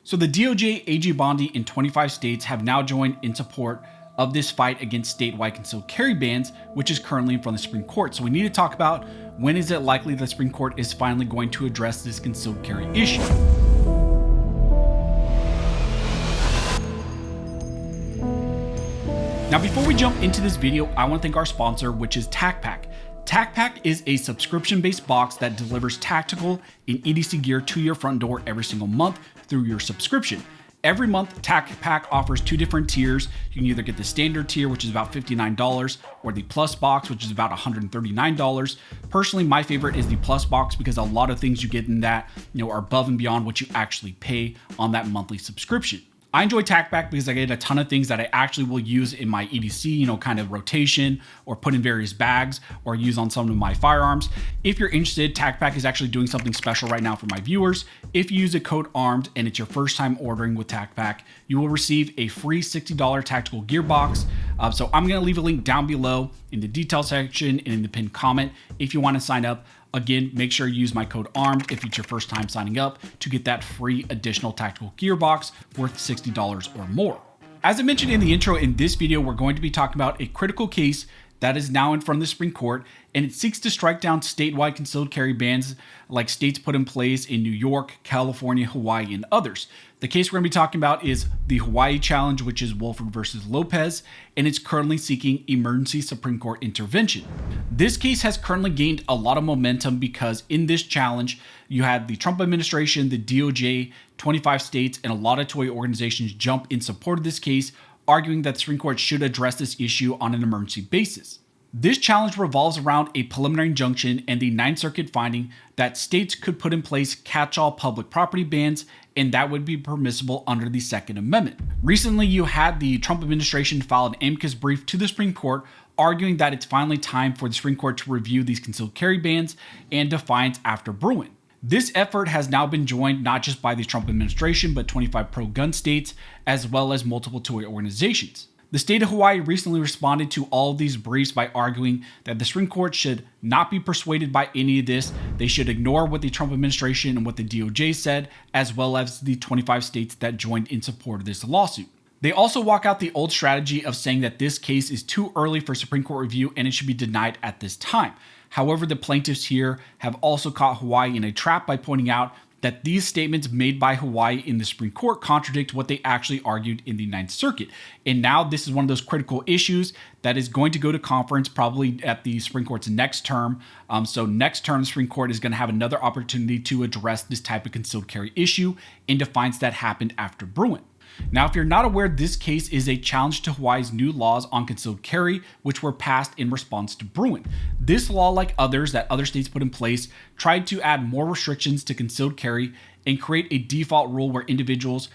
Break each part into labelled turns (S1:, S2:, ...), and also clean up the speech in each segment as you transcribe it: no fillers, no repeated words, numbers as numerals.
S1: So the DOJ, AG Bondi in 25 states have now joined in support of this fight against statewide concealed carry bans, which is currently in front of the Supreme Court. So we need to talk about when is it likely the Supreme Court is finally going to address this concealed carry issue. Now, before we jump into this video, I want to thank our sponsor, which is Tacpack. Tacpack is a subscription-based box that delivers tactical and EDC gear to your front door every single month through your subscription. Every month, Tacpack offers two different tiers. You can either get the standard tier, which is about $59, or the plus box, which is about $139. Personally, my favorite is the plus box because a lot of things you get in that, are above and beyond what you actually pay on that monthly subscription. I enjoy Tacpack because I get a ton of things that I actually will use in my EDC, kind of rotation, or put in various bags, or use on some of my firearms. If you're interested, Tacpack is actually doing something special right now for my viewers. If you use the code ARMED and it's your first time ordering with Tacpack, you will receive a free $60 tactical gear box. So I'm going to leave a link down below in the detail section and in the pinned comment if you want to sign up. Again, make sure you use my code ARMED if it's your first time signing up to get that free additional tactical gear box worth $60 or more. As I mentioned in the intro, in this video, we're going to be talking about a critical case that is now in front of the Supreme Court, and it seeks to strike down statewide concealed carry bans like states put in place in New York, California, Hawaii, and others. The case we're going to be talking about is the Hawaii challenge, which is Wolford versus Lopez, and it's currently seeking emergency Supreme Court intervention. This case has currently gained a lot of momentum because in this challenge, you had the Trump administration, the DOJ, 25 states, and a lot of toy organizations jump in support of this case, arguing that the Supreme Court should address this issue on an emergency basis. This challenge revolves around a preliminary injunction and the Ninth Circuit finding that states could put in place catch-all public property bans, and that would be permissible under the Second Amendment. Recently, you had the Trump administration file an amicus brief to the Supreme Court arguing that it's finally time for the Supreme Court to review these concealed carry bans and defiance after Bruin. This effort has now been joined not just by the Trump administration, but 25 pro-gun states, as well as multiple toy organizations. The state of Hawaii recently responded to all of these briefs by arguing that the Supreme Court should not be persuaded by any of this. They should ignore what the Trump administration and what the DOJ said, as well as the 25 states that joined in support of this lawsuit. They also walk out the old strategy of saying that this case is too early for Supreme Court review and it should be denied at this time. However, the plaintiffs here have also caught Hawaii in a trap by pointing out that these statements made by Hawaii in the Supreme Court contradict what they actually argued in the Ninth Circuit. And now this is one of those critical issues that is going to go to conference probably at the Supreme Court's next term. So next term, the Supreme Court is going to have another opportunity to address this type of concealed carry issue in defiance that happened after Bruin. Now, if you're not aware, this case is a challenge to Hawaii's new laws on concealed carry, which were passed in response to Bruin. This law, like others that other states put in place, tried to add more restrictions to concealed carry and create a default rule where individuals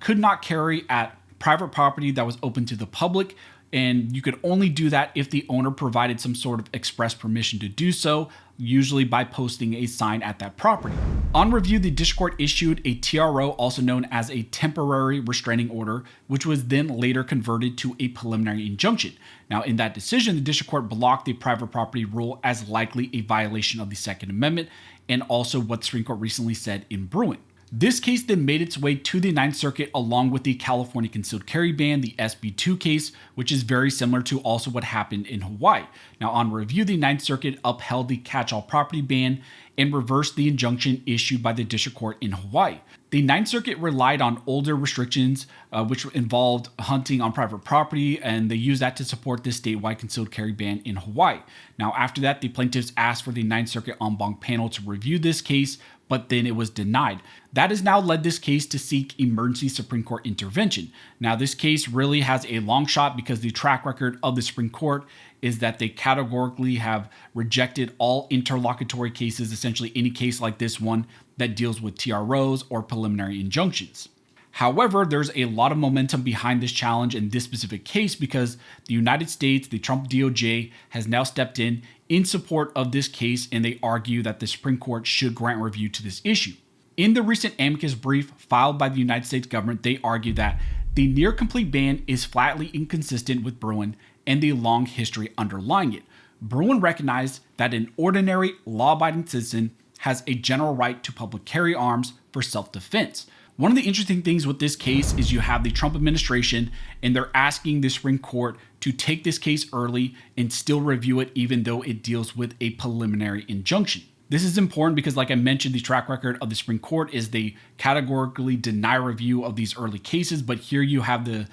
S1: could not carry at private property that was open to the public, and you could only do that if the owner provided some sort of express permission to do so, usually by posting a sign at that property. On review, the district court issued a TRO, also known as a temporary restraining order, which was then later converted to a preliminary injunction. Now, in that decision, the district court blocked the private property rule as likely a violation of the Second Amendment, and also what the Supreme Court recently said in Bruin. This case then made its way to the Ninth Circuit along with the California concealed carry ban, the SB2 case, which is very similar to also what happened in Hawaii. Now, on review, the Ninth Circuit upheld the catch-all property ban and reversed the injunction issued by the district court in Hawaii. The Ninth Circuit relied on older restrictions, which involved hunting on private property, and they used that to support this statewide concealed carry ban in Hawaii. Now, after that, the plaintiffs asked for the Ninth Circuit en banc panel to review this case, but then it was denied. That has now led this case to seek emergency Supreme Court intervention. Now, this case really has a long shot because the track record of the Supreme Court is that they categorically have rejected all interlocutory cases, essentially any case like this one that deals with TROs or preliminary injunctions. However, there's a lot of momentum behind this challenge in this specific case because the United States, the Trump DOJ, has now stepped in support of this case, and they argue that the Supreme Court should grant review to this issue. In the recent amicus brief filed by the United States government, they argue that the near complete ban is flatly inconsistent with Bruin and the long history underlying it. Bruin recognized that an ordinary law-abiding citizen has a general right to public carry arms for self-defense, One of the interesting things with this case is you have the Trump administration and they're asking the Supreme Court to take this case early and still review it even though it deals with a preliminary injunction. This is important because, like I mentioned, the track record of the Supreme Court is they categorically deny review of these early cases. But here you have the,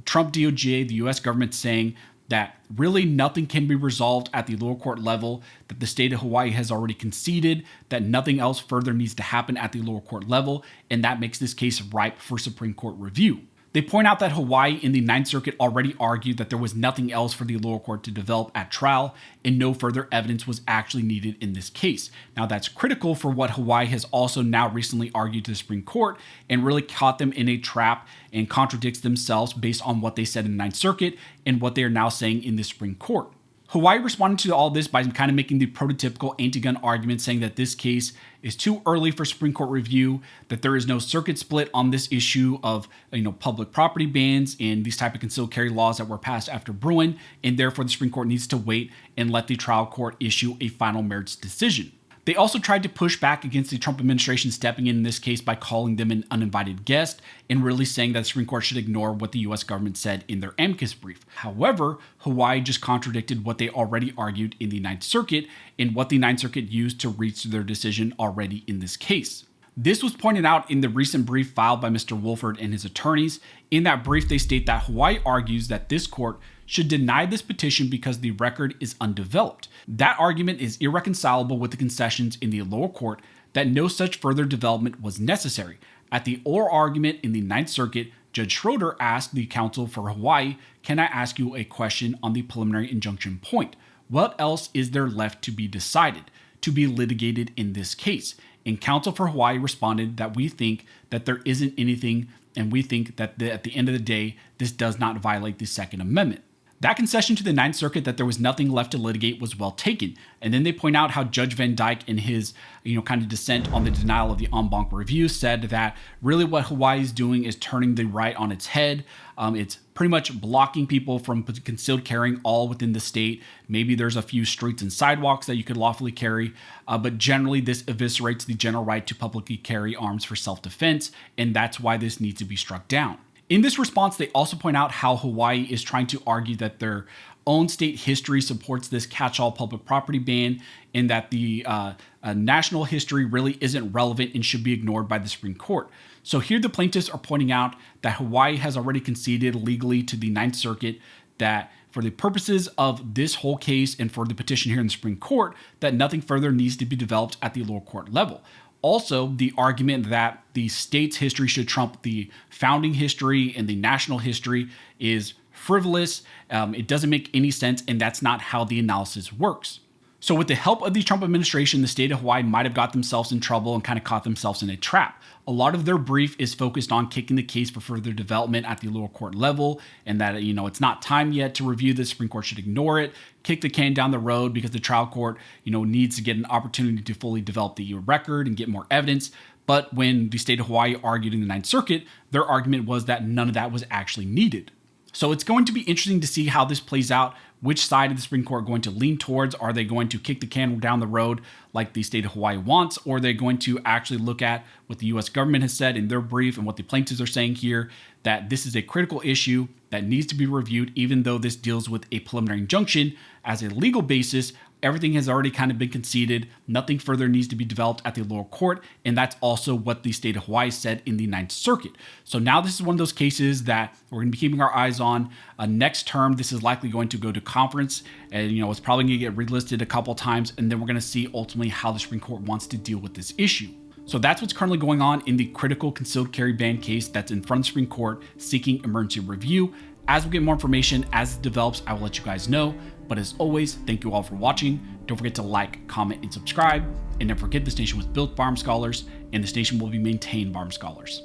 S1: Trump DOJ, the US government saying that really nothing can be resolved at the lower court level, that the state of Hawaii has already conceded that nothing else further needs to happen at the lower court level, and that makes this case ripe for Supreme Court review. They point out that Hawaii in the Ninth Circuit already argued that there was nothing else for the lower court to develop at trial, and no further evidence was actually needed in this case. Now that's critical for what Hawaii has also now recently argued to the Supreme Court, and really caught them in a trap and contradicts themselves based on what they said in the Ninth Circuit and what they are now saying in the Supreme Court. Hawaii responded to all this by kind of making the prototypical anti-gun argument, saying that this case is too early for Supreme Court review, that there is no circuit split on this issue of public property bans and these type of concealed carry laws that were passed after Bruin, and therefore the Supreme Court needs to wait and let the trial court issue a final merits decision. They also tried to push back against the Trump administration stepping in this case by calling them an uninvited guest and really saying that the Supreme Court should ignore what the US government said in their amicus brief. However, Hawaii just contradicted what they already argued in the Ninth Circuit and what the Ninth Circuit used to reach their decision already in this case. This was pointed out in the recent brief filed by Mr. Wolford and his attorneys. In that brief, they state that Hawaii argues that this court should deny this petition because the record is undeveloped. That argument is irreconcilable with the concessions in the lower court that no such further development was necessary. At the oral argument in the Ninth Circuit, Judge Schroeder asked the counsel for Hawaii, "Can I ask you a question on the preliminary injunction point? What else is there left to be decided, to be litigated in this case?" And counsel for Hawaii responded that we think that there isn't anything, and we think that at the end of the day, this does not violate the Second Amendment. That concession to the Ninth Circuit that there was nothing left to litigate was well taken. And then they point out how Judge Van Dyke in his, kind of dissent on the denial of the en banc review said that really what Hawaii is doing is turning the right on its head. It's pretty much blocking people from concealed carrying all within the state. Maybe there's a few streets and sidewalks that you could lawfully carry, but generally this eviscerates the general right to publicly carry arms for self-defense, and that's why this needs to be struck down. In this response, they also point out how Hawaii is trying to argue that their own state history supports this catch-all public property ban, and that the national history really isn't relevant and should be ignored by the Supreme Court. So here the plaintiffs are pointing out that Hawaii has already conceded legally to the Ninth Circuit that for the purposes of this whole case and for the petition here in the Supreme Court, that nothing further needs to be developed at the lower court level. Also, the argument that the state's history should trump the founding history and the national history is frivolous. It doesn't make any sense, and that's not how the analysis works. So with the help of the Trump administration, the state of Hawaii might have got themselves in trouble and kind of caught themselves in a trap. A lot of their brief is focused on kicking the case for further development at the lower court level, and that, it's not time yet to review this. Supreme Court should ignore it, kick the can down the road because the trial court, needs to get an opportunity to fully develop the record and get more evidence. But when the state of Hawaii argued in the Ninth Circuit, their argument was that none of that was actually needed. So it's going to be interesting to see how this plays out. Which side of the Supreme Court are going to lean towards? Are they going to kick the can down the road like the state of Hawaii wants? Or are they going to actually look at what the US government has said in their brief and what the plaintiffs are saying here, that this is a critical issue that needs to be reviewed, even though this deals with a preliminary injunction as a legal basis? Everything has already kind of been conceded. Nothing further needs to be developed at the lower court. And that's also what the state of Hawaii said in the Ninth Circuit. So now this is one of those cases that we're going to be keeping our eyes on. Next term, this is likely going to go to conference. And, it's probably going to get relisted a couple times. And then we're going to see ultimately how the Supreme Court wants to deal with this issue. So that's what's currently going on in the critical concealed carry ban case that's in front of the Supreme Court seeking emergency review. As we get more information, as it develops, I will let you guys know. But as always, thank you all for watching. Don't forget to like, comment, and subscribe. And don't forget, this nation was built by armed scholars, and this nation will be maintained by armed scholars.